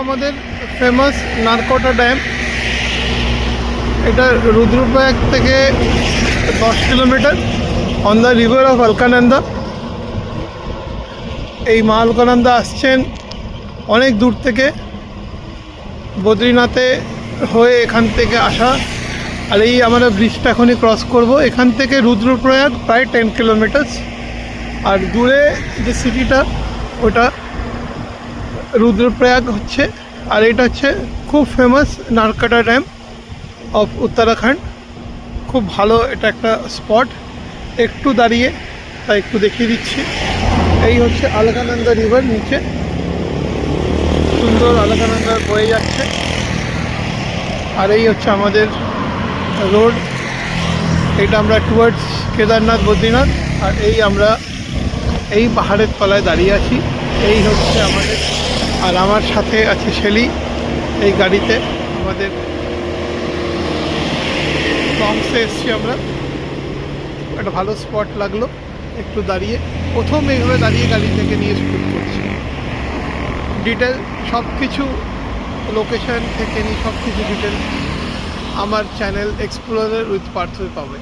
আমাদের famous নারকোটা dam. এটা রুদ্রপ্রয়াগ থেকে 10 kilometre on the river of Alaknanda. এই মা অলকানন্দা আসছেন অনেক দূর থেকে, বদ্রীনাথে হয়ে এখান থেকে আসা। আর এই আমরা ব্রিজটা এখনই ক্রস করব। এখান থেকে রুদ্রপ্রয়াগ প্রায় 10 কিলোমিটার। আর দূরে যে সিটিটা ওটা রুদ্রপ্রয়াগ হচ্ছে। আর এটা হচ্ছে খুব ফেমাস নারকাটা ড্যাম অফ উত্তরাখণ্ড। খুব ভালো এটা একটা স্পট। একটু দাঁড়িয়ে তাই একটু দেখিয়ে দিচ্ছি। এই হচ্ছে অলকানন্দা রিভার, নিচে সুন্দর অলকানন্দা বয়ে যাচ্ছে। আর এই হচ্ছে আমাদের রোড। এটা আমরা টুয়ার্ডস কেদারনাথ বদ্রীনাথ। আর এই আমরা এই পাহাড়ের তলায় দাঁড়িয়ে আছি। এই হচ্ছে আমাদের, আর আমার সাথে আছে শেলি এই গাড়িতে। আমাদের লংসে এসছি আমরা। একটা ভালো স্পট লাগলো একটু দাঁড়িয়ে। প্রথম এইভাবে দাঁড়িয়ে গাড়ি থেকে নিয়ে শুট করছি। ডিটেল সব কিছু, লোকেশন থেকে নিয়ে সব কিছু ডিটেল আমার চ্যানেল এক্সপ্লোরার উইথ পার্থে পাবে।